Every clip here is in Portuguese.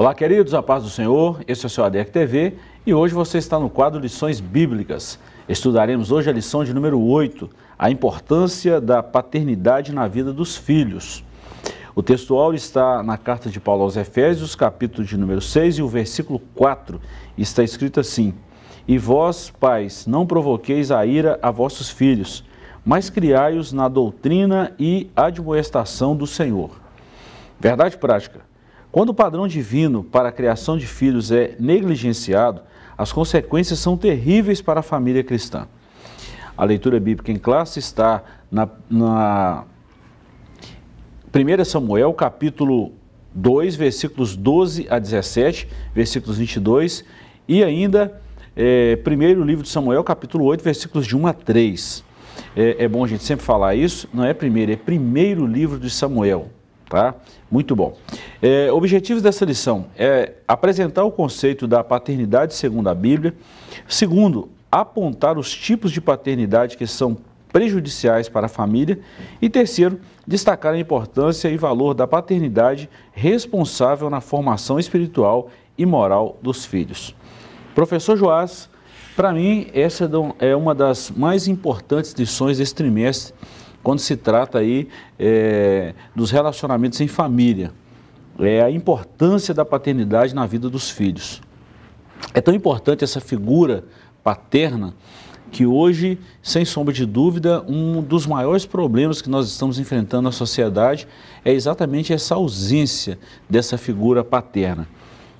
Olá, queridos, a paz do Senhor, esse é o seu ADEC TV e hoje você está no quadro Lições Bíblicas. Estudaremos hoje a lição de número 8, a importância da paternidade na vida dos filhos. O textual está na carta de Paulo aos Efésios, capítulo de número 6 e o versículo 4, está escrito assim: E vós, pais, não provoqueis a ira a vossos filhos, mas criai-os na doutrina e admoestação do Senhor. Verdade prática. Quando o padrão divino para a criação de filhos é negligenciado, as consequências são terríveis para a família cristã. A leitura bíblica em classe está na 1 Samuel, capítulo 2, versículos 12 a 17, versículos 22, e ainda primeiro livro de Samuel, capítulo 8, versículos de 1 a 3. É bom a gente sempre falar isso, não é primeiro, é primeiro livro de Samuel. Tá? Muito bom. Objetivos dessa lição é apresentar o conceito da paternidade segundo a Bíblia. Segundo, apontar os tipos de paternidade que são prejudiciais para a família. E terceiro, destacar a importância e valor da paternidade responsável na formação espiritual e moral dos filhos. Professor Joás, para mim essa é uma das mais importantes lições desse trimestre, quando se trata aí dos relacionamentos em família, a importância da paternidade na vida dos filhos. É tão importante essa figura paterna que hoje, sem sombra de dúvida, um dos maiores problemas que nós estamos enfrentando na sociedade é exatamente essa ausência dessa figura paterna.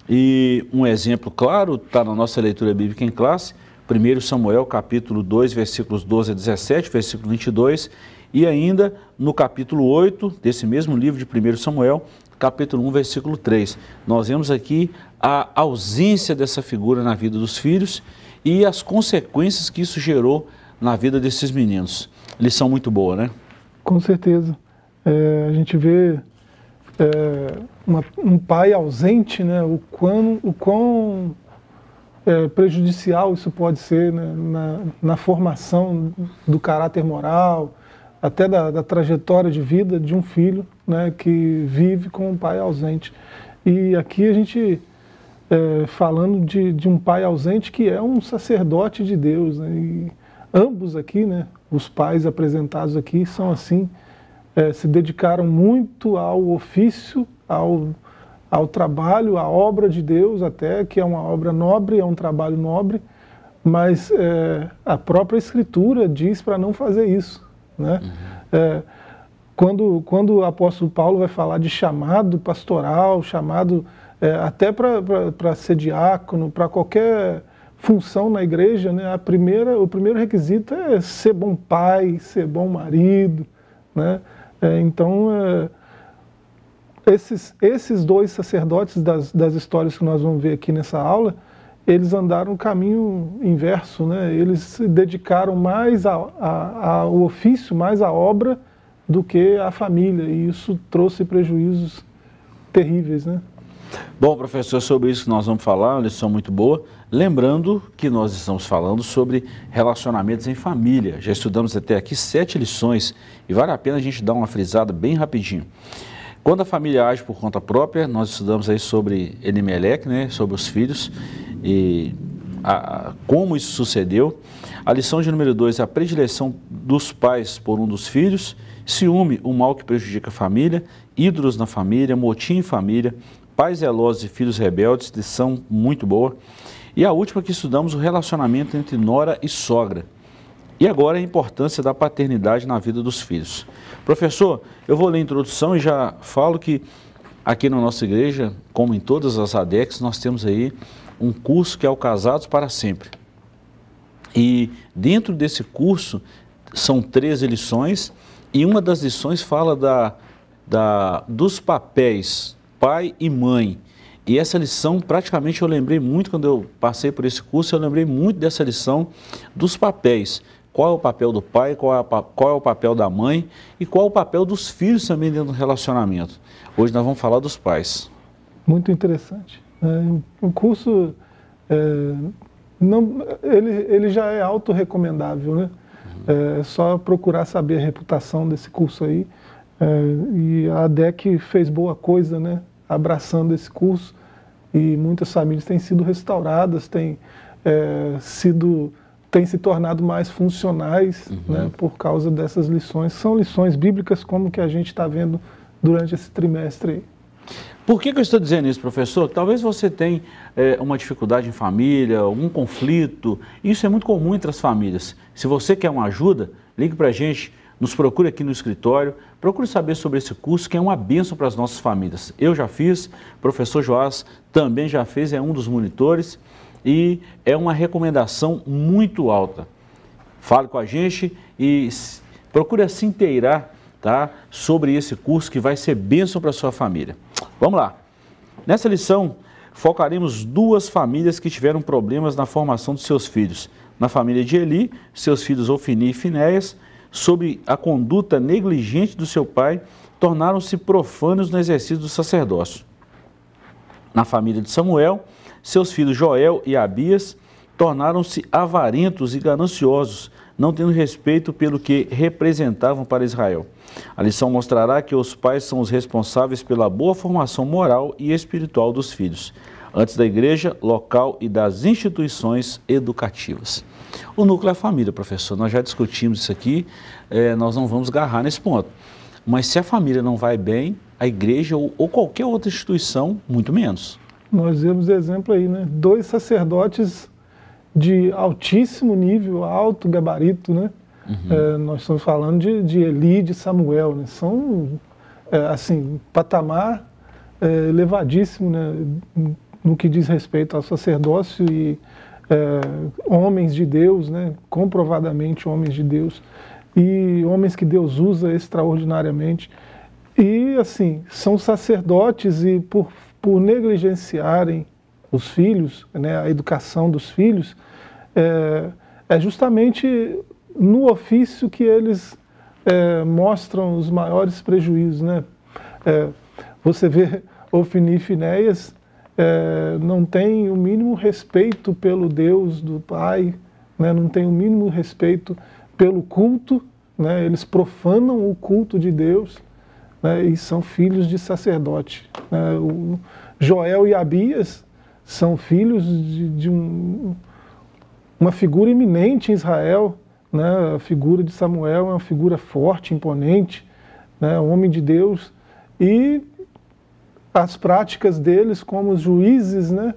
E um exemplo claro está na nossa leitura bíblica em classe, 1 Samuel capítulo 2, versículos 12 a 17, versículo 22, e ainda no capítulo 8 desse mesmo livro de 1 Samuel, capítulo 1, versículo 3. Nós vemos aqui a ausência dessa figura na vida dos filhos e as consequências que isso gerou na vida desses meninos. Lição muito boa, né? Com certeza. A gente vê um pai ausente, né? O quão prejudicial isso pode ser, né? na formação do caráter moral, até da trajetória de vida de um filho, né, que vive com um pai ausente. E aqui a gente, falando de um pai ausente que é um sacerdote de Deus, né, e ambos aqui, né, os pais apresentados aqui são assim, se dedicaram muito ao ofício, ao trabalho, à obra de Deus até, que é uma obra nobre, é um trabalho nobre, mas a própria Escritura diz para não fazer isso. Né? Quando o apóstolo Paulo vai falar de chamado pastoral, chamado até para ser diácono, para qualquer função na igreja, né? O primeiro requisito é ser bom pai, ser bom marido. Né? Então, esses dois sacerdotes das histórias que nós vamos ver aqui nessa aula, eles andaram o caminho inverso, né? Eles se dedicaram mais ao ofício, mais à obra, do que à família, e isso trouxe prejuízos terríveis, né? Bom, professor, sobre isso que nós vamos falar, uma lição muito boa. Lembrando que nós estamos falando sobre relacionamentos em família. Já estudamos até aqui 7 lições e vale a pena a gente dar uma frisada bem rapidinho. Quando a família age por conta própria, nós estudamos aí sobre Elimeleque, né, sobre os filhos e como isso sucedeu. A lição de número 2 é a predileção dos pais por um dos filhos, ciúme, o mal que prejudica a família, ídolos na família, motim em família, pais zelosos e filhos rebeldes, lição muito boa. E a última que estudamos, o relacionamento entre nora e sogra. E agora a importância da paternidade na vida dos filhos. Professor, eu vou ler a introdução e já falo que aqui na nossa igreja, como em todas as ADECs, nós temos aí um curso que é o Casados para Sempre. E dentro desse curso são 13 lições e uma das lições fala dos papéis pai e mãe. E essa lição, praticamente eu lembrei muito, quando eu passei por esse curso, eu lembrei muito dessa lição dos papéis. Qual é o papel do pai, qual é o papel da mãe e qual é o papel dos filhos também dentro do relacionamento. Hoje nós vamos falar dos pais. Muito interessante. O curso, ele já é autorrecomendável, né? É só procurar saber a reputação desse curso aí. E a ADEC fez boa coisa, né? Abraçando esse curso. e muitas famílias têm sido restauradas, têm se tornado mais funcionais, né, por causa dessas lições. São lições bíblicas como que a gente está vendo durante esse trimestre aí. Por que eu estou dizendo isso, professor? Talvez você tenha uma dificuldade em família, algum conflito. Isso é muito comum entre as famílias. Se você quer uma ajuda, ligue para a gente, nos procure aqui no escritório, procure saber sobre esse curso que é uma bênção para as nossas famílias. Eu já fiz, o professor Joás também já fez, é um dos monitores e é uma recomendação muito alta. Fale com a gente e procure se inteirar, tá, sobre esse curso que vai ser bênção para a sua família. Vamos lá. Nessa lição, focaremos duas famílias que tiveram problemas na formação dos seus filhos. Na família de Eli, seus filhos Ofni e Finéias, sob a conduta negligente do seu pai, tornaram-se profanos no exercício do sacerdócio. Na família de Samuel, seus filhos Joel e Abias tornaram-se avarentos e gananciosos, não tendo respeito pelo que representavam para Israel. A lição mostrará que os pais são os responsáveis pela boa formação moral e espiritual dos filhos, antes da igreja, local e das instituições educativas. O núcleo é a família, professor. Nós já discutimos isso aqui, nós não vamos agarrar nesse ponto. Mas se a família não vai bem, a igreja ou qualquer outra instituição, muito menos. Nós vemos exemplo aí, né? 2 sacerdotes de altíssimo nível, alto gabarito, né? Nós estamos falando de Eli e de Samuel, né? São, assim, patamar elevadíssimo, né? No que diz respeito ao sacerdócio e homens de Deus, né? Comprovadamente homens de Deus, e homens que Deus usa extraordinariamente. E, assim, são sacerdotes e por negligenciarem os filhos, né, a educação dos filhos, é justamente no ofício que eles mostram os maiores prejuízos, né? Você vê Ofni e Finéias não tem o mínimo respeito pelo Deus do Pai, né? Não tem o mínimo respeito pelo culto, né? Eles profanam o culto de Deus, né? E são filhos de sacerdote, né? O Joel e Abias são filhos de uma figura eminente em Israel, né? A figura de Samuel é uma figura forte, imponente, né? Um homem de Deus, e as práticas deles como os juízes, né?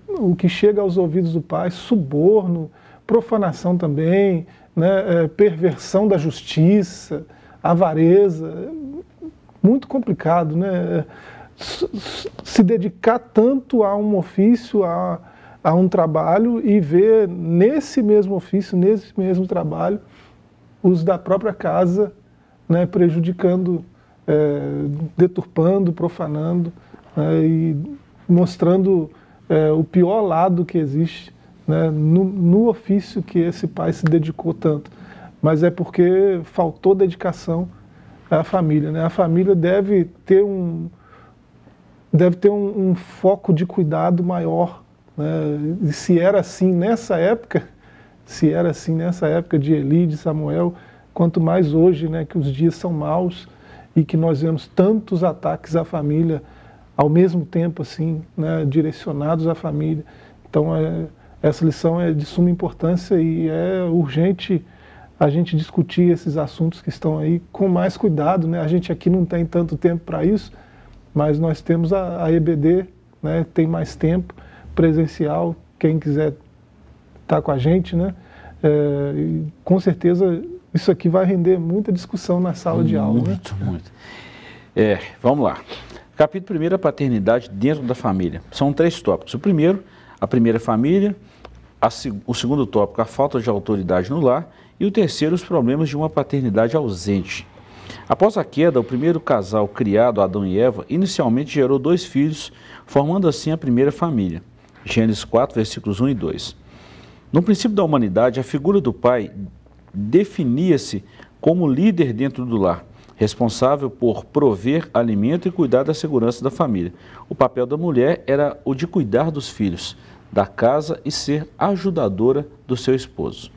O que chega aos ouvidos do pai, suborno, profanação também, né? Perversão da justiça, avareza, muito complicado, né? Se dedicar tanto a um ofício, a um trabalho, e ver nesse mesmo ofício, nesse mesmo trabalho, os da própria casa, né, prejudicando, deturpando, profanando, né, e mostrando o pior lado que existe, né, no ofício que esse pai se dedicou tanto. Mas é porque faltou dedicação à família, né? A família deve ter um foco de cuidado maior, né? E se era assim nessa época de Eli, de Samuel, quanto mais hoje, né, que os dias são maus e que nós vemos tantos ataques à família ao mesmo tempo, assim, né, direcionados à família. Então, essa lição é de suma importância e é urgente a gente discutir esses assuntos que estão aí com mais cuidado, né? A gente aqui não tem tanto tempo para isso, mas nós temos a EBD, né? Tem mais tempo, presencial, quem quiser estar com a gente, né? E com certeza isso aqui vai render muita discussão na sala de aula. Muito, né? Muito. Vamos lá. Capítulo 1, a paternidade dentro da família. São 3 tópicos. O primeiro, a primeira família. O segundo tópico, a falta de autoridade no lar. E o terceiro, os problemas de uma paternidade ausente. Após a queda, o primeiro casal criado, Adão e Eva, inicialmente gerou 2 filhos, formando assim a primeira família. Gênesis 4, versículos 1 e 2. No princípio da humanidade, a figura do pai definia-se como líder dentro do lar, responsável por prover alimento e cuidar da segurança da família. O papel da mulher era o de cuidar dos filhos, da casa e ser ajudadora do seu esposo.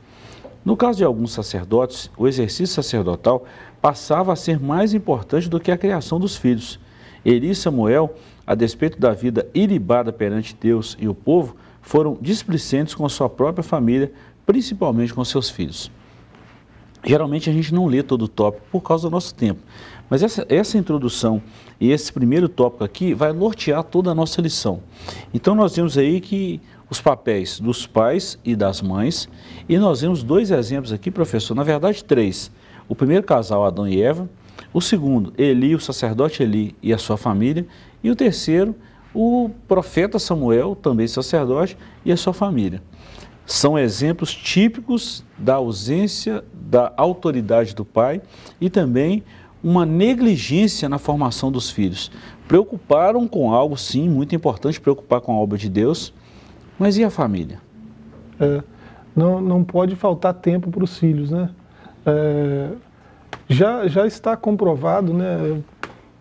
No caso de alguns sacerdotes, o exercício sacerdotal passava a ser mais importante do que a criação dos filhos. Eli e Samuel a despeito da vida ilibada perante Deus e o povo, foram displicentes com a sua própria família, principalmente com seus filhos. Geralmente a gente não lê todo o tópico por causa do nosso tempo, mas essa introdução e esse primeiro tópico aqui vai nortear toda a nossa lição. Então nós vemos aí que os papéis dos pais e das mães, e nós vemos 2 exemplos aqui, professor, na verdade 3. O primeiro casal, Adão e Eva, o segundo, Eli, o sacerdote Eli e a sua família, e o terceiro, o profeta Samuel, também sacerdote, e a sua família. São exemplos típicos da ausência da autoridade do pai e também uma negligência na formação dos filhos. Preocuparam com algo, sim, muito importante, preocupar com a obra de Deus, mas e a família? Não pode faltar tempo para os filhos, né? Já está comprovado, né?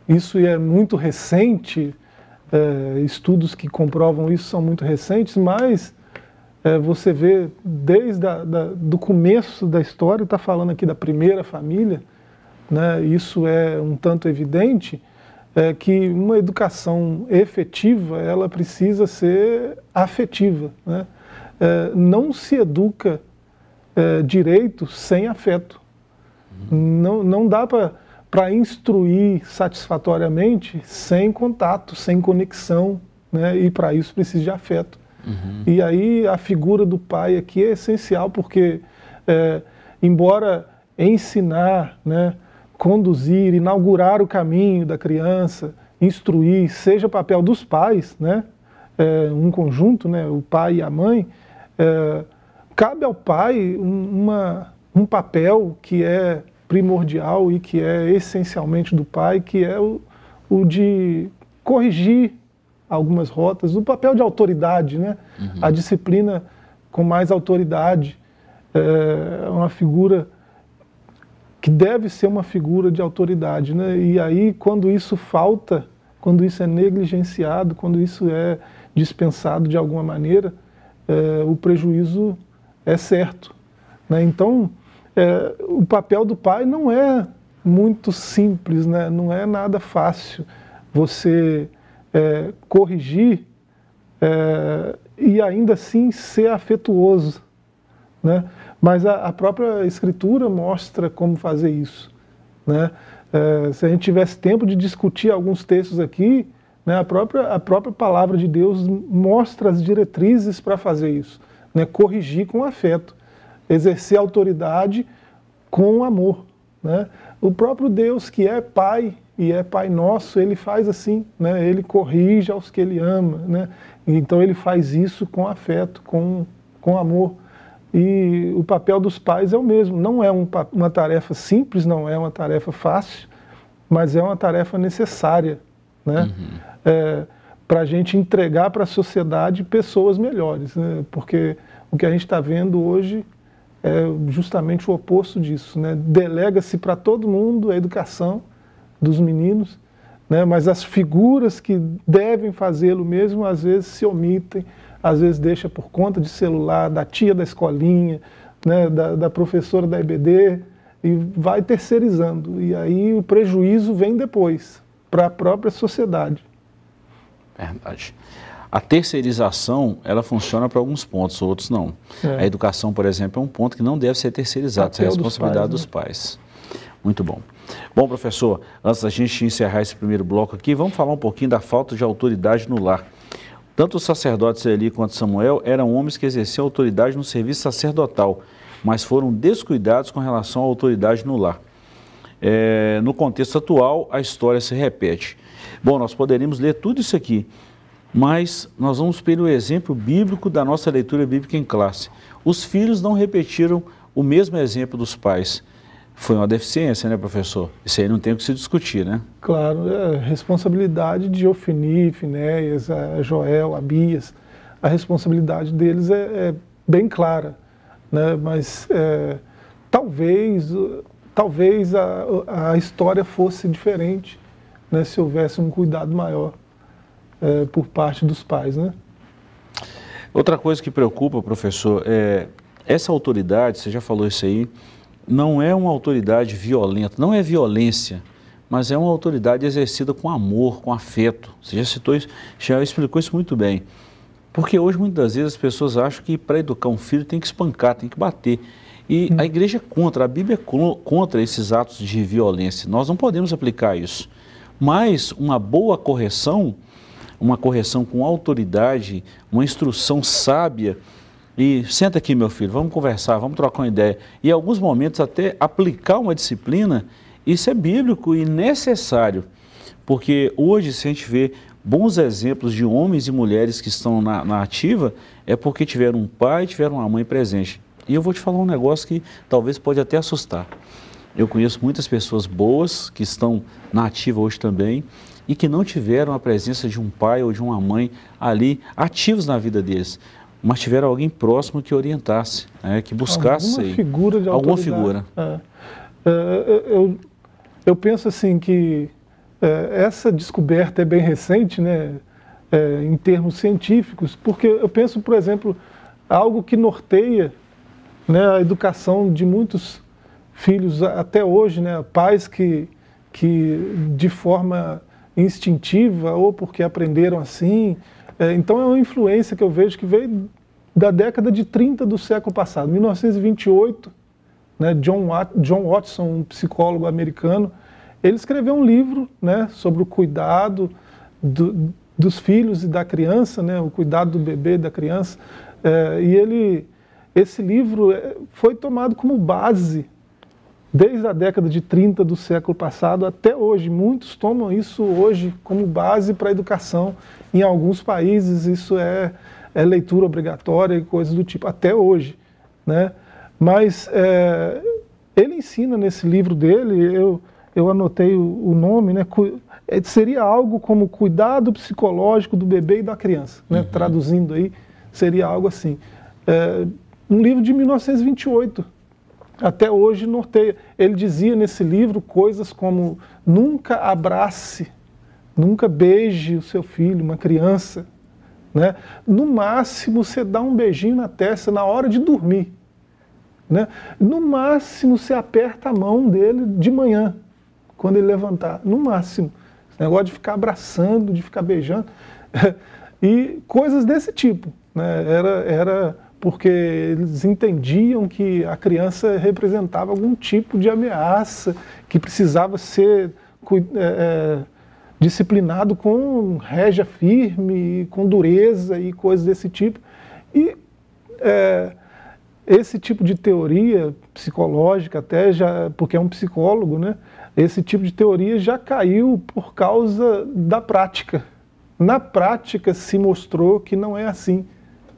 Isso é muito recente, estudos que comprovam isso são muito recentes, mas você vê desde do começo da história, está falando aqui da primeira família, né? Isso é um tanto evidente, que uma educação efetiva, ela precisa ser afetiva, né? Não se educa direito sem afeto. Não dá para instruir satisfatoriamente sem contato, sem conexão, né? E para isso precisa de afeto. E aí a figura do pai aqui é essencial, porque embora ensinar, né, conduzir, inaugurar o caminho da criança, instruir, seja papel dos pais, né, um conjunto, né, o pai e a mãe, cabe ao pai um papel que é primordial e que é essencialmente do pai, que é o de corrigir algumas rotas, o papel de autoridade, né? A disciplina com mais autoridade é uma figura que deve ser uma figura de autoridade, né? E aí, quando isso falta, quando isso é negligenciado, quando isso é dispensado de alguma maneira, o prejuízo é certo, né? Então, o papel do pai não é muito simples, né? Não é nada fácil você corrigir e ainda assim ser afetuoso, né? Mas a própria Escritura mostra como fazer isso, né? Se a gente tivesse tempo de discutir alguns textos aqui, né, a própria palavra de Deus mostra as diretrizes para fazer isso, né? Corrigir com afeto, exercer autoridade com amor, né? O próprio Deus, que é Pai e é Pai nosso, ele faz assim, né? Ele corrige aos que ele ama, né? Então ele faz isso com afeto, com amor. E o papel dos pais é o mesmo. Não é uma tarefa simples, não é uma tarefa fácil, mas é uma tarefa necessária, né? Para a gente entregar para a sociedade pessoas melhores, né? Porque o que a gente está vendo hoje é justamente o oposto disso, né? Delega-se para todo mundo a educação dos meninos, né? Mas as figuras que devem fazê-lo mesmo, às vezes se omitem, às vezes deixa por conta de celular, da tia da escolinha, né? da professora da EBD, e vai terceirizando. E aí o prejuízo vem depois, para a própria sociedade. Verdade. A terceirização, ela funciona para alguns pontos, outros não. A educação, por exemplo, é um ponto que não deve ser terceirizado, isso é a responsabilidade dos pais. Muito bom. Bom, professor, antes da gente encerrar esse primeiro bloco aqui, vamos falar um pouquinho da falta de autoridade no lar. Tanto os sacerdotes Eli quanto Samuel eram homens que exerciam autoridade no serviço sacerdotal, mas foram descuidados com relação à autoridade no lar. No contexto atual, a história se repete. Bom, nós poderíamos ler tudo isso aqui, mas nós vamos pelo exemplo bíblico da nossa leitura bíblica em classe. Os filhos não repetiram o mesmo exemplo dos pais. Foi uma deficiência, né, professor? Isso aí não tem o que se discutir, né? Claro, é responsabilidade de Ofni, Finéias, Joel, Abias. A responsabilidade deles é bem clara, né? Mas talvez a história fosse diferente, né, se houvesse um cuidado maior por parte dos pais, né? Outra coisa que preocupa, professor, essa autoridade, você já falou isso aí, não é uma autoridade violenta, não é violência, mas é uma autoridade exercida com amor, com afeto. Você já citou isso, já explicou isso muito bem. Porque hoje, muitas vezes, as pessoas acham que para educar um filho tem que espancar, tem que bater. E a igreja é contra, a Bíblia é contra esses atos de violência. Nós não podemos aplicar isso. Mas uma boa correção, uma correção com autoridade, uma instrução sábia, e senta aqui, meu filho, vamos conversar, vamos trocar uma ideia. E em alguns momentos até aplicar uma disciplina, isso é bíblico e necessário. Porque hoje, se a gente vê bons exemplos de homens e mulheres que estão na ativa, é porque tiveram um pai, tiveram uma mãe presente. E eu vou te falar um negócio que talvez pode até assustar. Eu conheço muitas pessoas boas que estão na ativa hoje também e que não tiveram a presença de um pai ou de uma mãe ali ativos na vida deles, mas tiveram alguém próximo que orientasse, que buscasse alguma figura de alguma autoridade. figura. Eu penso assim que essa descoberta é bem recente, né, em termos científicos, porque eu penso, por exemplo, algo que norteia, né, a educação de muitos filhos até hoje, né, pais que de forma instintiva ou porque aprenderam assim. Então é uma influência que eu vejo que veio da década de 30 do século passado, 1928, né, John Watson, um psicólogo americano, ele escreveu um livro, né, sobre o cuidado dos filhos e da criança, né, o cuidado do bebê e da criança, esse livro foi tomado como base desde a década de 30 do século passado até hoje. Muitos tomam isso hoje como base para a educação. Em alguns países isso é leitura obrigatória e coisas do tipo, até hoje, né? Mas ele ensina nesse livro dele, eu anotei o nome, né? Seria algo como cuidado psicológico do bebê e da criança, né? Traduzindo aí, seria algo assim. Um livro de 1928. Até hoje norteia. Ele dizia nesse livro coisas como: nunca abrace, nunca beije o seu filho, uma criança, né? No máximo você dá um beijinho na testa na hora de dormir, né? No máximo você aperta a mão dele de manhã, quando ele levantar, no máximo. Esse negócio de ficar abraçando, de ficar beijando, e coisas desse tipo, né? Era porque eles entendiam que a criança representava algum tipo de ameaça, que precisava ser disciplinado com rédea firme, com dureza e coisas desse tipo. E esse tipo de teoria psicológica, até já, porque é um psicólogo, né? Esse tipo de teoria já caiu por causa da prática. Na prática se mostrou que não é assim,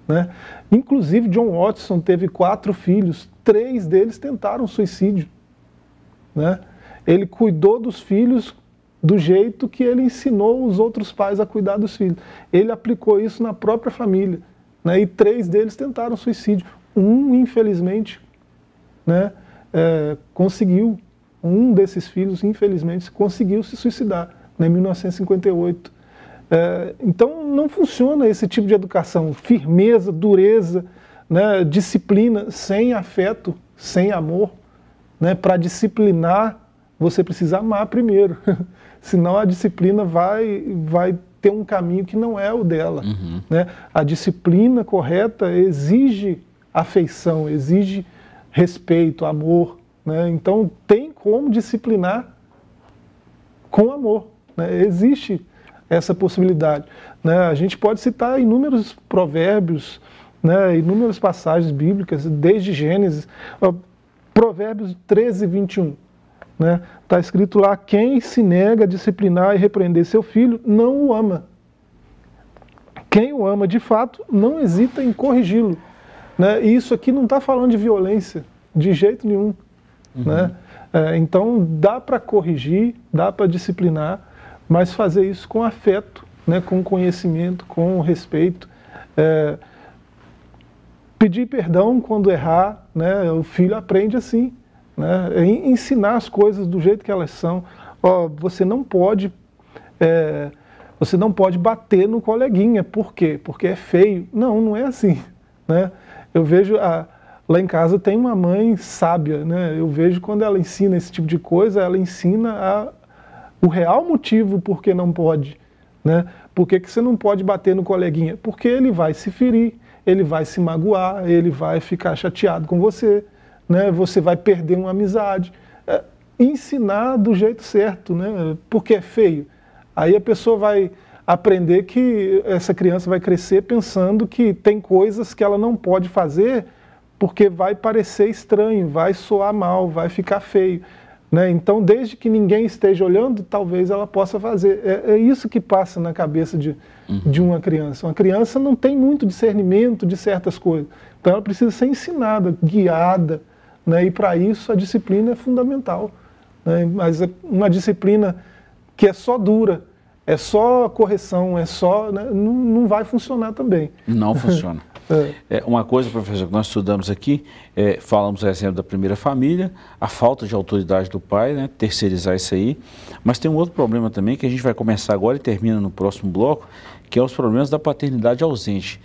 né? Inclusive John Watson teve 4 filhos, 3 deles tentaram suicídio, né? Ele cuidou dos filhos do jeito que ele ensinou os outros pais a cuidar dos filhos. Ele aplicou isso na própria família, né? E 3 deles tentaram suicídio. Um, infelizmente, né, conseguiu. Um desses filhos, infelizmente, conseguiu se suicidar, né, em 1958. Então não funciona esse tipo de educação, firmeza, dureza, né, disciplina sem afeto, sem amor, né? Para disciplinar você precisa amar primeiro, senão a disciplina vai ter um caminho que não é o dela, né? A disciplina correta exige afeição, exige respeito, amor, né? Então tem como disciplinar com amor, né? Existe essa possibilidade, né? A gente pode citar inúmeros provérbios, né? Inúmeras passagens bíblicas, desde Gênesis, Provérbios 13, 21. Né? Está escrito lá: quem se nega a disciplinar e repreender seu filho, não o ama. Quem o ama de fato, não hesita em corrigi-lo. Né? E isso aqui não está falando de violência, de jeito nenhum. Né? Então dá para corrigir, dá para disciplinar, mas fazer isso com afeto, né? Com conhecimento, com respeito. Pedir perdão quando errar, né? O filho aprende assim. Né? Ensinar as coisas do jeito que elas são. Você não pode bater no coleguinha. Por quê? Porque é feio. Não, não é assim. Né? Eu vejo, lá em casa tem uma mãe sábia, né? Eu vejo quando ela ensina esse tipo de coisa, ela ensina o real motivo por que não pode, né? Por que você não pode bater no coleguinha? Porque ele vai se ferir, ele vai se magoar, ele vai ficar chateado com você, né? Você vai perder uma amizade. Ensinar do jeito certo, né? Porque é feio. Aí a pessoa vai aprender que essa criança vai crescer pensando que tem coisas que ela não pode fazer porque vai parecer estranho, vai soar mal, vai ficar feio, né? Então, desde que ninguém esteja olhando, talvez ela possa fazer. É isso que passa na cabeça de uma criança. Uma criança não tem muito discernimento de certas coisas. Então, ela precisa ser ensinada, guiada, né? E para isso a disciplina é fundamental, né? Mas uma disciplina que é só dura, é só correção, é só, né? Não vai funcionar também. Não funciona. Uma coisa, professor, que nós estudamos aqui, falamos, por exemplo, da primeira família, a falta de autoridade do pai, né, terceirizar isso aí, mas tem um outro problema também, que a gente vai começar agora e termina no próximo bloco, que é os problemas da paternidade ausente.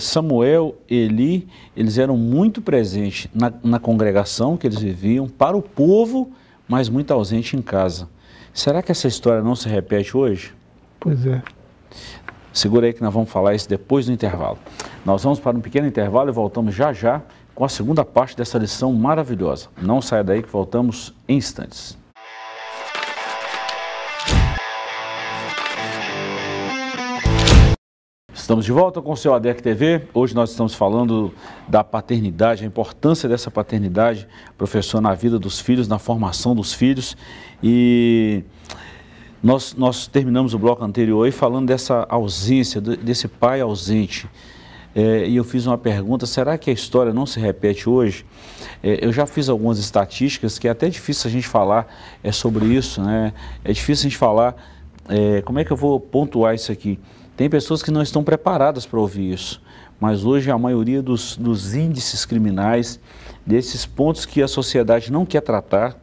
Samuel, Eli, eles eram muito presentes na congregação que eles viviam, para o povo, mas muito ausente em casa. Será que essa história não se repete hoje? Pois é. Segura aí que nós vamos falar isso depois do intervalo. Nós vamos para um pequeno intervalo e voltamos já já com a segunda parte dessa lição maravilhosa. Não saia daí que voltamos em instantes. Estamos de volta com o seu ADEC TV. Hoje nós estamos falando da paternidade, a importância dessa paternidade, professor, na vida dos filhos, na formação dos filhos. E nós terminamos o bloco anterior aí falando dessa ausência, desse pai ausente. E eu fiz uma pergunta, será que a história não se repete hoje? Eu já fiz algumas estatísticas que é até difícil a gente falar sobre isso, né? É difícil a gente falar, como é que eu vou pontuar isso aqui? Tem pessoas que não estão preparadas para ouvir isso, mas hoje a maioria dos índices criminais, desses pontos que a sociedade não quer tratar,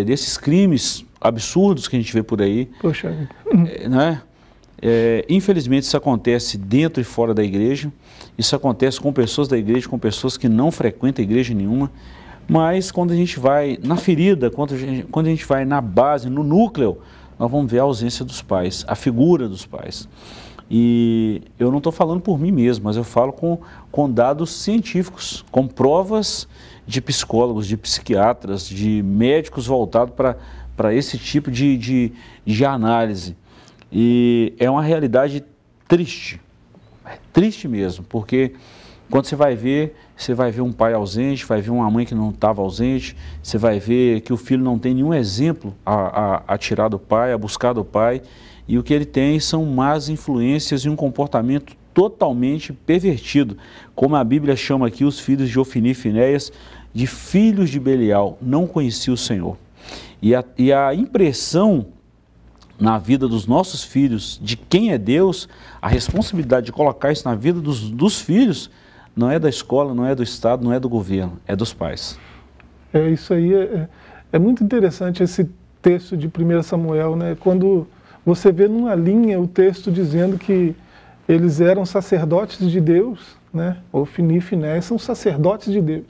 desses crimes absurdos que a gente vê por aí, Poxa. Né? Infelizmente isso acontece dentro e fora da igreja, isso acontece com pessoas da igreja, com pessoas que não frequentam igreja nenhuma, mas quando a gente vai na ferida, quando a gente vai na base, no núcleo, nós vamos ver a ausência dos pais, a figura dos pais. E eu não estou falando por mim mesmo, mas eu falo com dados científicos, com provas de psicólogos, de psiquiatras, de médicos voltados para esse tipo de análise. E é uma realidade triste mesmo, porque quando você vai ver um pai ausente, vai ver uma mãe que não estava ausente, você vai ver que o filho não tem nenhum exemplo a tirar do pai, a buscar do pai, e o que ele tem são más influências e um comportamento totalmente pervertido, como a Bíblia chama aqui os filhos de Ofni e Finéias, de filhos de Belial, não conhecia o Senhor. E a impressão na vida dos nossos filhos, de quem é Deus, a responsabilidade de colocar isso na vida dos filhos, não é da escola, não é do Estado, não é do governo, é dos pais. Isso aí é muito interessante esse texto de 1 Samuel, né? Quando você vê numa linha o texto dizendo que eles eram sacerdotes de Deus, né? Ofni e Finéias são sacerdotes de Deus.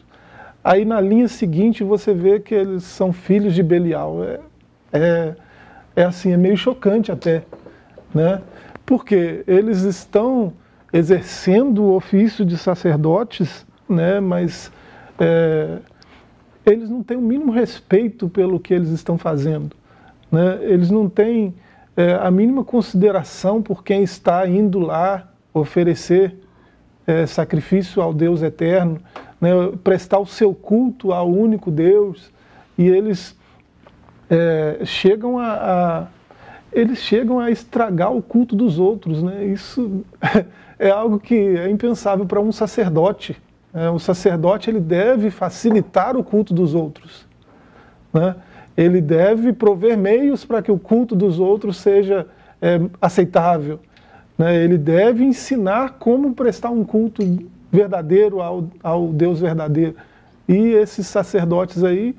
Aí na linha seguinte você vê que eles são filhos de Belial. Assim, é meio chocante até, né? Porque eles estão exercendo o ofício de sacerdotes, né? Mas eles não têm o mínimo respeito pelo que eles estão fazendo, né? Eles não têm a mínima consideração por quem está indo lá oferecer sacrifício ao Deus eterno, né? Prestar o seu culto ao único Deus, e eles chegam a estragar o culto dos outros, né? Isso é algo que é impensável para um sacerdote. O sacerdote, ele deve facilitar o culto dos outros, né? Ele deve prover meios para que o culto dos outros seja aceitável, né? Ele deve ensinar como prestar um culto verdadeiro ao Deus verdadeiro. E esses sacerdotes aí,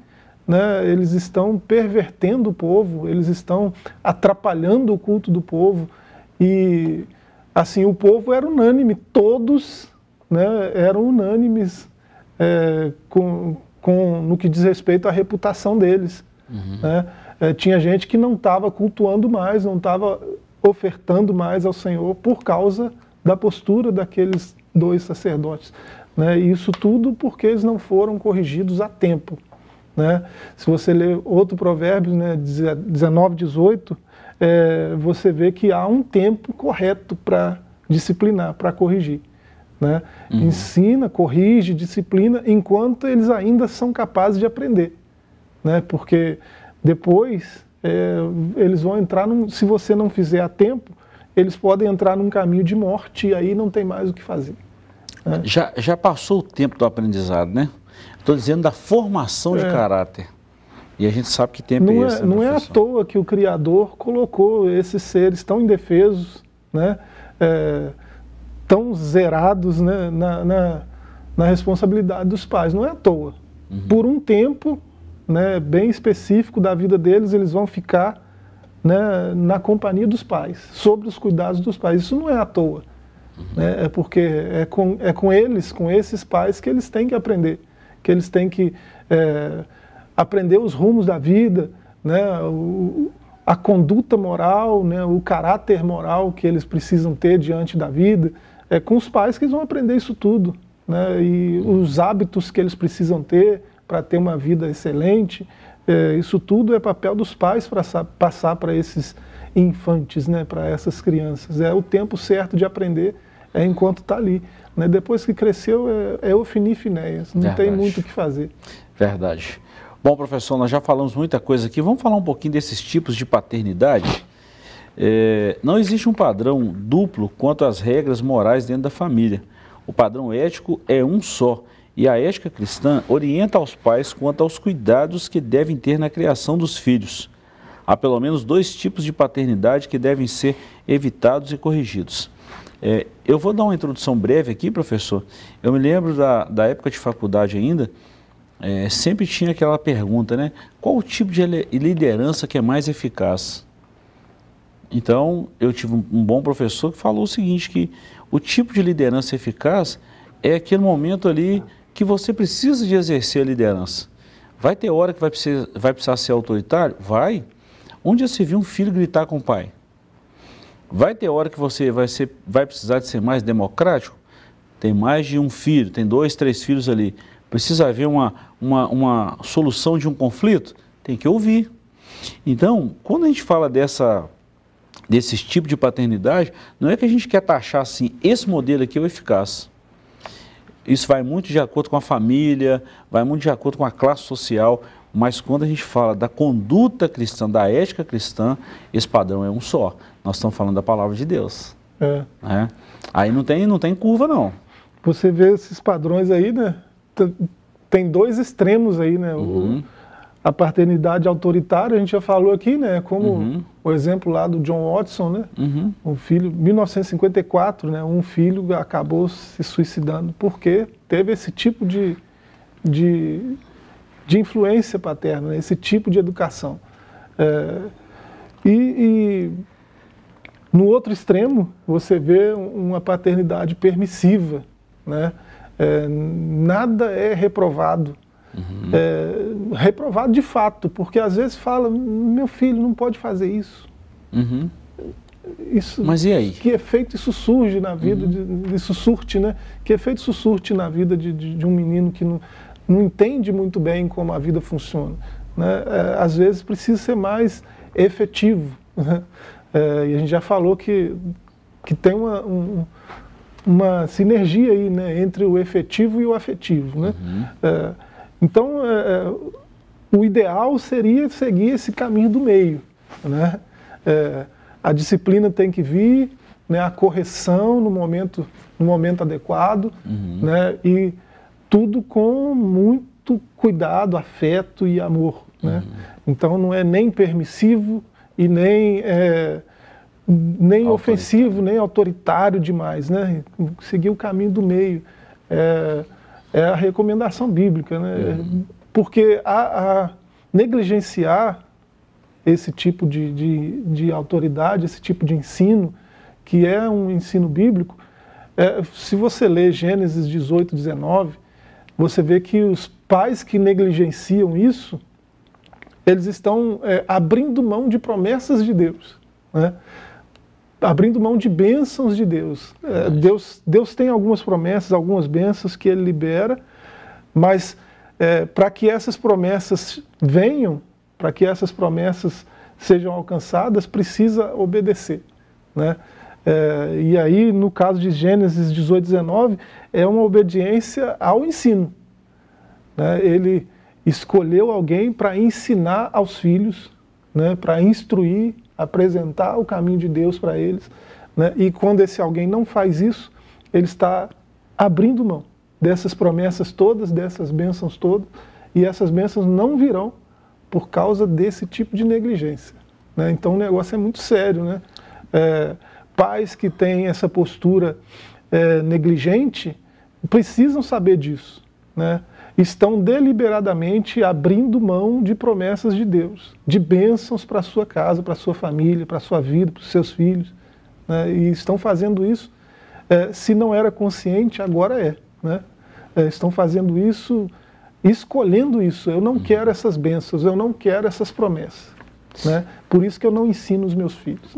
né, eles estão pervertendo o povo, eles estão atrapalhando o culto do povo. E assim, o povo era unânime, todos, né, eram unânimes no que diz respeito à reputação deles. Né? tinha gente que não estava cultuando mais, não estava ofertando mais ao Senhor por causa da postura daqueles 2 sacerdotes. Né? E isso tudo porque eles não foram corrigidos a tempo. Né? Se você ler outro provérbio, né, 19, 18, você vê que há um tempo correto para disciplinar, para corrigir. Né? Ensina, corrige, disciplina, enquanto eles ainda são capazes de aprender. Né? Porque depois eles vão entrar, se você não fizer a tempo, eles podem entrar num caminho de morte e aí não tem mais o que fazer. Né? Já passou o tempo do aprendizado, né? Estou dizendo da formação de caráter. E a gente sabe que tempo é esse. Não é à toa que o Criador colocou esses seres tão indefesos, né? Tão zerados, né? na responsabilidade dos pais. Não é à toa. Por um tempo, né, bem específico da vida deles, eles vão ficar, né, na companhia dos pais, sobre os cuidados dos pais. Isso não é à toa. Né? É porque é com eles, com esses pais, que eles têm que aprender. Que eles têm que aprender os rumos da vida, né, a conduta moral, né, o caráter moral que eles precisam ter diante da vida. É com os pais que eles vão aprender isso tudo. Né, e os hábitos que eles precisam ter para ter uma vida excelente. Isso tudo é papel dos pais para passar para esses infantes, né, para essas crianças. É o tempo certo de aprender, enquanto está ali. Né? Depois que cresceu, é Ofni e Finéias, não tem muito o que fazer. Verdade. Bom, professor, nós já falamos muita coisa aqui, vamos falar um pouquinho desses tipos de paternidade. Não existe um padrão duplo quanto às regras morais dentro da família. O padrão ético é um só, e a ética cristã orienta aos pais quanto aos cuidados que devem ter na criação dos filhos. Há pelo menos 2 tipos de paternidade que devem ser evitados e corrigidos. Eu vou dar uma introdução breve aqui, professor. Eu me lembro da época de faculdade ainda, sempre tinha aquela pergunta, né? Qual o tipo de liderança que é mais eficaz? Então, eu tive um bom professor que falou o seguinte, que o tipo de liderança eficaz é aquele momento ali que você precisa de exercer a liderança. Vai ter hora que vai precisar ser autoritário? Vai. Onde já se viu um filho gritar com o pai? Vai ter hora que você vai precisar de ser mais democrático? Tem mais de um filho, tem 2, 3 filhos ali. Precisa haver uma solução de um conflito? Tem que ouvir. Então, quando a gente fala desse tipo de paternidade, não é que a gente quer taxar assim, esse modelo aqui é o eficaz. Isso vai muito de acordo com a família, vai muito de acordo com a classe social, mas quando a gente fala da conduta cristã, da ética cristã, esse padrão é um só. Nós estamos falando da palavra de Deus. Né? Aí não tem curva, não. Você vê esses padrões aí, né? Tem 2 extremos aí, né? A paternidade autoritária, a gente já falou aqui, né? Como o exemplo lá do John Watson, né? Um filho, 1954, né? Um filho acabou se suicidando porque teve esse tipo de influência paterna, né? Esse tipo de educação. E no outro extremo, você vê uma paternidade permissiva, né? Nada é reprovado. Reprovado de fato, porque às vezes fala, meu filho não pode fazer isso. Mas e aí? Que efeito isso surge na vida, isso surte, né? Que efeito isso surte na vida de um menino que não entende muito bem como a vida funciona. Né? Às vezes precisa ser mais efetivo. Né? E a gente já falou que tem uma sinergia aí, né, entre o efetivo e o afetivo. Né? Então, o ideal seria seguir esse caminho do meio. Né? A disciplina tem que vir, né, a correção no momento adequado, né, e tudo com muito cuidado, afeto e amor. Né? Então, não é nem permissivo e nem ofensivo, nem autoritário demais. Né? Seguir o caminho do meio. É a recomendação bíblica, né? Porque a negligenciar esse tipo de autoridade, esse tipo de ensino, que é um ensino bíblico, se você ler Gênesis 18, 19, você vê que os pais que negligenciam isso, eles estão abrindo mão de promessas de Deus, né? Abrindo mão de bênçãos de Deus. Deus tem algumas promessas, algumas bênçãos que Ele libera, mas para que essas promessas venham, para que essas promessas sejam alcançadas, precisa obedecer, né? E aí, no caso de Gênesis 18, 19, é uma obediência ao ensino, né? Ele escolheu alguém para ensinar aos filhos, né? Para instruir, apresentar o caminho de Deus para eles, né? E quando esse alguém não faz isso, ele está abrindo mão dessas promessas todas, dessas bênçãos todas, e essas bênçãos não virão por causa desse tipo de negligência, né? Então o negócio é muito sério, né? Pais que têm essa postura negligente precisam saber disso, né? Estão deliberadamente abrindo mão de promessas de Deus, de bênçãos para a sua casa, para a sua família, para a sua vida, para os seus filhos, né? E estão fazendo isso, se não era consciente, agora né? Estão fazendo isso, escolhendo isso. Eu não quero essas bênçãos, eu não quero essas promessas, né? Por isso que eu não ensino os meus filhos.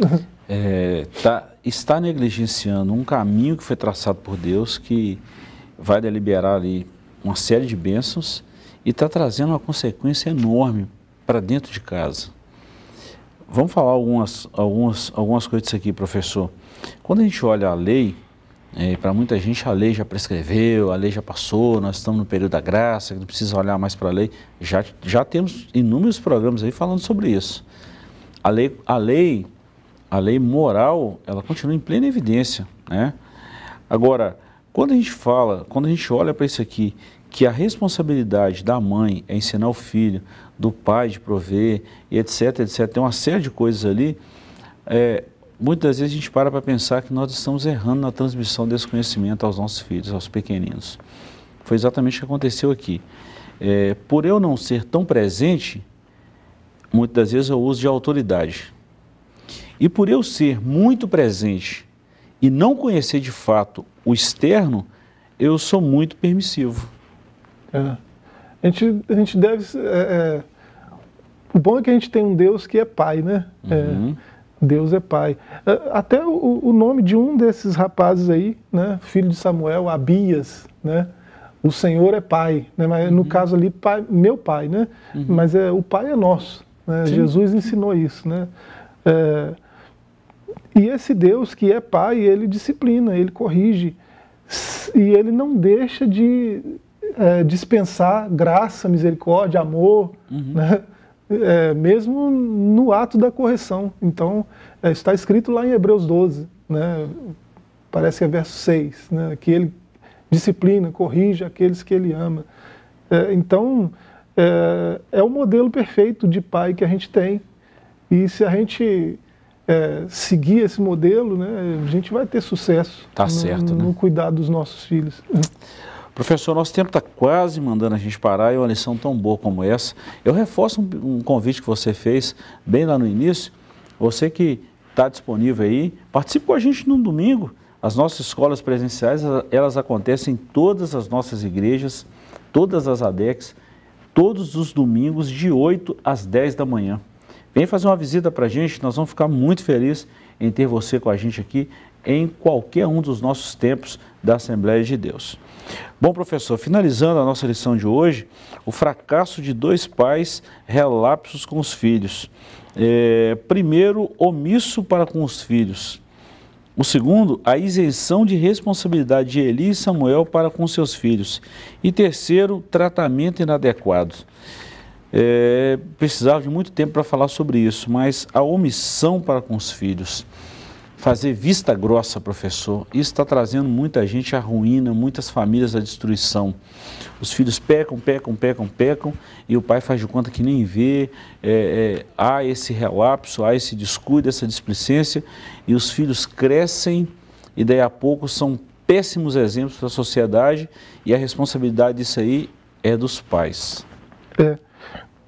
Está negligenciando um caminho que foi traçado por Deus, que vai deliberar ali uma série de bênçãos e está trazendo uma consequência enorme para dentro de casa. Vamos falar algumas coisas disso aqui, professor. Quando a gente olha a lei, para muita gente a lei já prescreveu, a lei já passou, nós estamos no período da graça, não precisa olhar mais para a lei. Já temos inúmeros programas aí falando sobre isso. A lei moral, ela continua em plena evidência, né? Agora, quando a gente olha para isso aqui, que a responsabilidade da mãe é ensinar o filho, do pai de prover, e etc, tem uma série de coisas ali, muitas vezes a gente para pensar que nós estamos errando na transmissão desse conhecimento aos nossos filhos, aos pequeninos. Foi exatamente o que aconteceu aqui. Por eu não ser tão presente, muitas das vezes eu uso de autoridade. E por eu ser muito presente e não conhecer de fato o externo, eu sou muito permissivo. A gente deve... o bom é que a gente tem um Deus que é pai, né? Deus é pai. Até o nome de um desses rapazes aí, né? Filho de Samuel, Abias, né? O Senhor é pai, né? Mas no caso ali, pai, meu pai, né? Mas o pai é nosso, né? Jesus ensinou isso, né? E esse Deus que é pai, ele disciplina, ele corrige, e ele não deixa de dispensar graça, misericórdia, amor, né? Mesmo no ato da correção. Então, está escrito lá em Hebreus 12, né? Parece que é verso 6, né? Que ele disciplina, corrige aqueles que ele ama. Então, é o modelo perfeito de pai que a gente tem, e se a gente seguir esse modelo, né, a gente vai ter sucesso no cuidado dos nossos filhos. Professor, nosso tempo está quase mandando a gente parar, e uma lição tão boa como essa. Eu reforço um convite que você fez bem lá no início. Você que está disponível aí, participe com a gente no domingo. As nossas escolas presenciais, elas acontecem em todas as nossas igrejas, todas as ADECs, todos os domingos de 8 às 10 da manhã. Vem fazer uma visita para a gente, nós vamos ficar muito felizes em ter você com a gente aqui em qualquer um dos nossos tempos da Assembleia de Deus. Bom, professor, finalizando a nossa lição de hoje, o fracasso de dois pais relapsos com os filhos. Primeiro, omisso para com os filhos. O segundo, a isenção de responsabilidade de Eli e Samuel para com seus filhos. E terceiro, tratamento inadequado. Precisava de muito tempo para falar sobre isso, mas a omissão para com os filhos, fazer vista grossa, professor, isso está trazendo muita gente à ruína, muitas famílias à destruição. Os filhos pecam, e o pai faz de conta que nem vê, há esse relapso, há esse descuido, essa displicência, e os filhos crescem e daí a pouco são péssimos exemplos para a sociedade, e a responsabilidade disso aí é dos pais.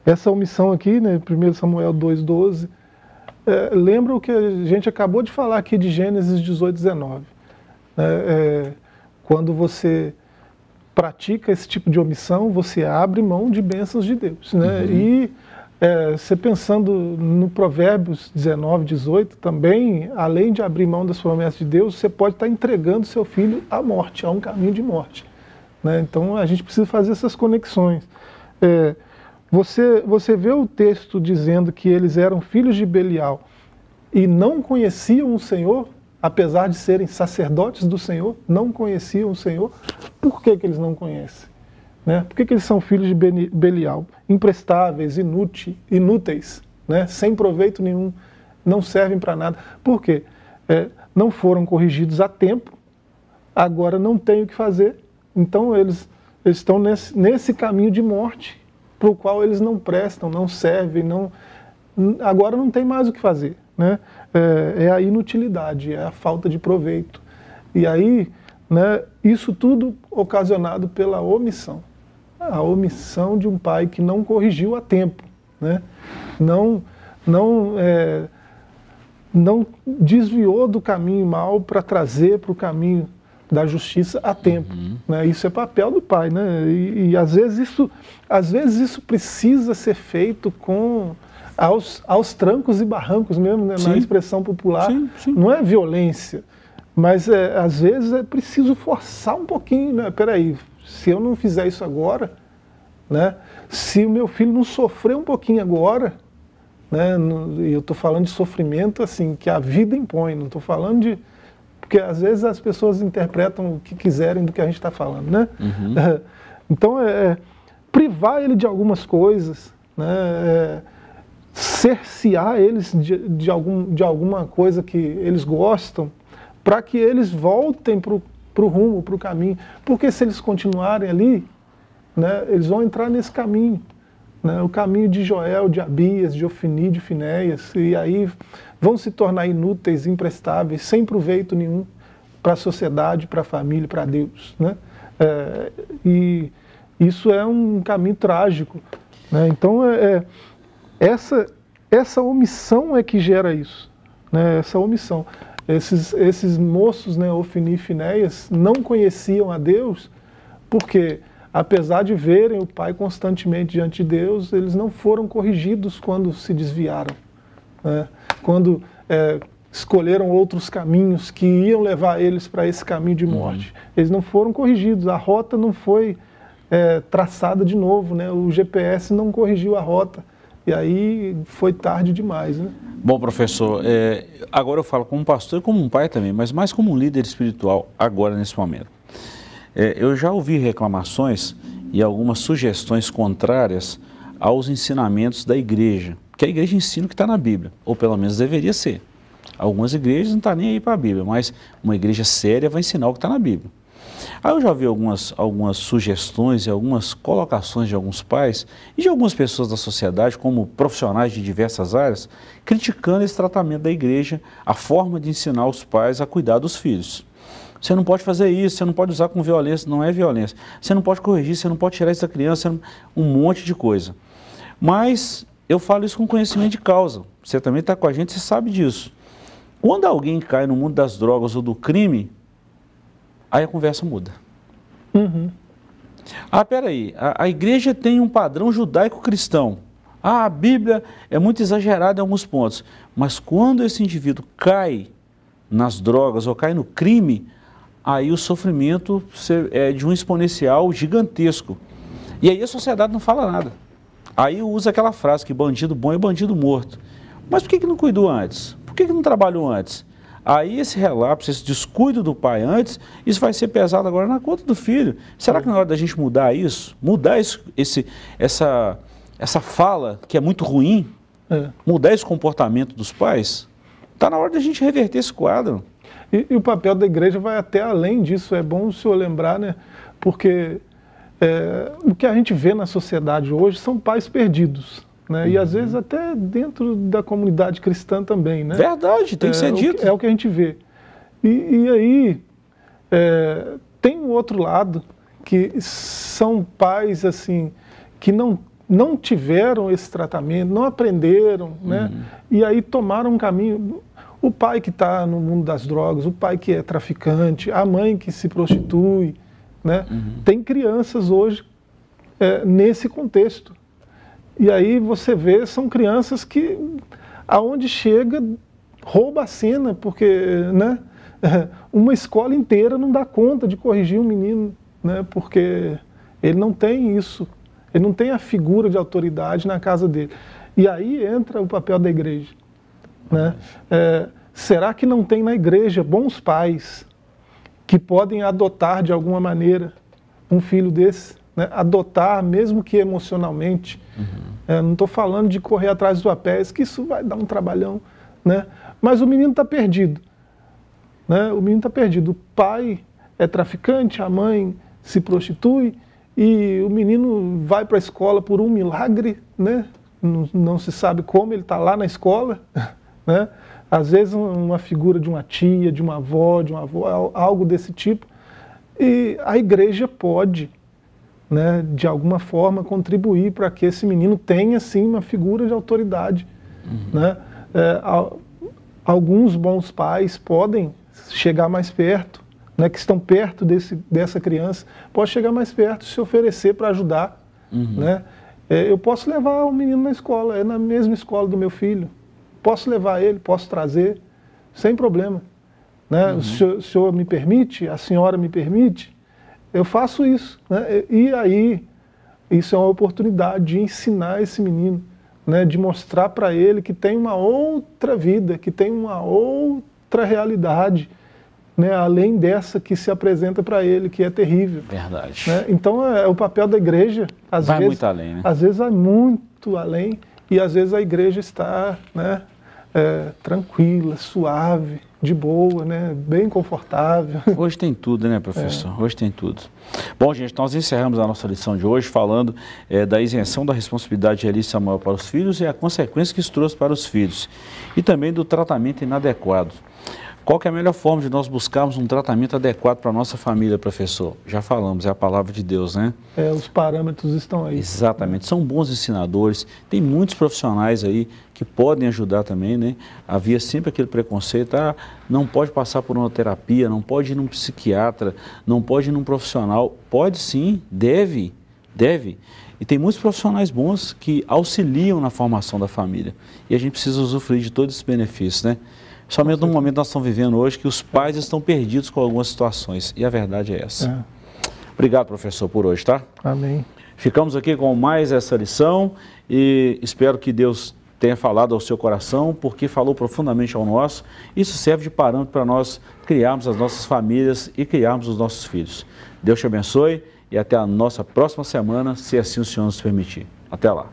Essa omissão aqui, né, 1 Samuel 2,12, lembra o que a gente acabou de falar aqui de Gênesis 18, 19. Quando você pratica esse tipo de omissão, você abre mão de bênçãos de Deus, né? E você pensando no Provérbios 19, 18, também, além de abrir mão das promessas de Deus, você pode estar entregando seu filho à morte, a um caminho de morte, né? Então a gente precisa fazer essas conexões. Você vê o texto dizendo que eles eram filhos de Belial e não conheciam o Senhor, apesar de serem sacerdotes do Senhor, não conheciam o Senhor. Por que eles não conhecem? Né? Por que eles são filhos de Belial? Imprestáveis, inúteis, né? Sem proveito nenhum, não servem para nada. Por quê? Não foram corrigidos a tempo, agora não têm o que fazer, então eles estão nesse caminho de morte, para o qual eles não prestam, não servem, agora não tem mais o que fazer, né? É a inutilidade, é a falta de proveito. E aí, né, isso tudo ocasionado pela omissão. A omissão de um pai que não corrigiu a tempo, né? Não desviou do caminho mal para trazer para o caminho da justiça a tempo. Né? Isso é papel do pai, né? E às vezes isso precisa ser feito aos trancos e barrancos mesmo, né? Na expressão popular. Sim. Não é violência, mas às vezes é preciso forçar um pouquinho, né? Peraí, se eu não fizer isso agora, né? Se o meu filho não sofrer um pouquinho agora, né? Eu estou falando de sofrimento assim, que a vida impõe, não estou falando de... Porque às vezes as pessoas interpretam o que quiserem do que a gente está falando, né? Então, privar ele de algumas coisas, né? Cercear eles de alguma coisa que eles gostam, para que eles voltem para o rumo, para o caminho. Porque se eles continuarem ali, né, eles vão entrar nesse caminho, né? O caminho de Joel, de Abias, de Ofni, de Finéias, e aí vão se tornar inúteis, imprestáveis, sem proveito nenhum para a sociedade, para a família, para Deus, né? E isso é um caminho trágico, né? Então, essa omissão é que gera isso, né? Essa omissão. Esses moços, né, Ofni e Finéias, não conheciam a Deus porque, apesar de verem o pai constantemente diante de Deus, eles não foram corrigidos quando se desviaram, né? Quando escolheram outros caminhos que iam levar eles para esse caminho de morte. Eles não foram corrigidos, a rota não foi traçada de novo, né? O GPS não corrigiu a rota, e aí foi tarde demais, né? Bom, professor, agora eu falo como pastor e como um pai também, mas mais como um líder espiritual agora nesse momento. Eu já ouvi reclamações e algumas sugestões contrárias aos ensinamentos da igreja, que a igreja ensina o que está na Bíblia, ou pelo menos deveria ser. Algumas igrejas não estão nem aí para a Bíblia, mas uma igreja séria vai ensinar o que está na Bíblia. Aí eu já vi algumas sugestões e algumas colocações de alguns pais e de algumas pessoas da sociedade, como profissionais de diversas áreas, criticando esse tratamento da igreja, a forma de ensinar os pais a cuidar dos filhos. Você não pode fazer isso, você não pode usar com violência, não é violência. Você não pode corrigir, você não pode tirar isso da criança, um monte de coisa. Mas eu falo isso com conhecimento de causa. Você também está com a gente, você sabe disso. Quando alguém cai no mundo das drogas ou do crime, aí a conversa muda. Peraí, a igreja tem um padrão judaico-cristão. A Bíblia é muito exagerada em alguns pontos. Mas quando esse indivíduo cai nas drogas ou cai no crime, aí o sofrimento é de um exponencial gigantesco. E aí a sociedade não fala nada. Aí usa aquela frase que bandido bom é bandido morto. Mas por que não cuidou antes? Por que não trabalhou antes? Aí esse relapso, esse descuido do pai antes, isso vai ser pesado agora na conta do filho. Será que na hora da gente mudar isso, mudar essa fala que é muito ruim, mudar esse comportamento dos pais, está na hora da gente reverter esse quadro. E o papel da igreja vai até além disso, é bom o senhor lembrar, né? Porque o que a gente vê na sociedade hoje são pais perdidos. Né? E às vezes até dentro da comunidade cristã também, né? Verdade, tem que ser dito. É o que a gente vê. E aí tem um outro lado, que são pais assim, que não tiveram esse tratamento, não aprenderam, né? E aí tomaram um caminho. O pai que está no mundo das drogas, o pai que é traficante, a mãe que se prostitui, né? Tem crianças hoje nesse contexto. E aí você vê, são crianças que, aonde chega, rouba a cena, porque, né, uma escola inteira não dá conta de corrigir um menino, né, porque ele não tem isso, ele não tem a figura de autoridade na casa dele. E aí entra o papel da igreja, né? Será que não tem na igreja bons pais que podem adotar de alguma maneira um filho desse, né? Adotar, mesmo que emocionalmente. Não estou falando de correr atrás dos papéis, que isso vai dar um trabalhão, né? Mas o menino está perdido, né? O menino está perdido. O pai é traficante, a mãe se prostitui e o menino vai para a escola por um milagre, né? Não se sabe como ele está lá na escola, né? Às vezes uma figura de uma tia, de uma avó, algo desse tipo. E a igreja pode, né, de alguma forma, contribuir para que esse menino tenha, sim, uma figura de autoridade. Né? Alguns bons pais podem chegar mais perto, né, que estão perto dessa criança, pode chegar mais perto, se oferecer para ajudar. Né? Eu posso levar o menino na escola, é na mesma escola do meu filho. Posso levar ele, posso trazer, sem problema. Né? O senhor me permite, a senhora me permite, eu faço isso. Né? E aí, isso é uma oportunidade de ensinar esse menino, né? De mostrar para ele que tem uma outra vida, que tem uma outra realidade, né? Além dessa que se apresenta para ele, que é terrível. Verdade. Né? Então, o papel da igreja, vai muito além, né? Às vezes vai muito além, e às vezes a igreja está, né, tranquila, suave, de boa, né, bem confortável. Hoje tem tudo, né, professor? Hoje tem tudo. Bom, gente, nós encerramos a nossa lição de hoje falando da isenção da responsabilidade de Eli e Samuel para os filhos e a consequência que isso trouxe para os filhos. E também do tratamento inadequado. Qual que é a melhor forma de nós buscarmos um tratamento adequado para a nossa família, professor? Já falamos, é a palavra de Deus, né? Os parâmetros estão aí. Exatamente, são bons ensinadores, tem muitos profissionais aí que podem ajudar também, né? Havia sempre aquele preconceito, não pode passar por uma terapia, não pode ir num psiquiatra, não pode ir num profissional. Pode sim, deve. E tem muitos profissionais bons que auxiliam na formação da família. E a gente precisa usufruir de todos esses benefícios, né? Somente no momento que nós estamos vivendo hoje, que os pais estão perdidos com algumas situações. E a verdade é essa. Obrigado, professor, por hoje, tá? Amém. Ficamos aqui com mais essa lição e espero que Deus tenha falado ao seu coração, porque falou profundamente ao nosso. Isso serve de parâmetro para nós criarmos as nossas famílias e criarmos os nossos filhos. Deus te abençoe e até a nossa próxima semana, se assim o Senhor nos permitir. Até lá.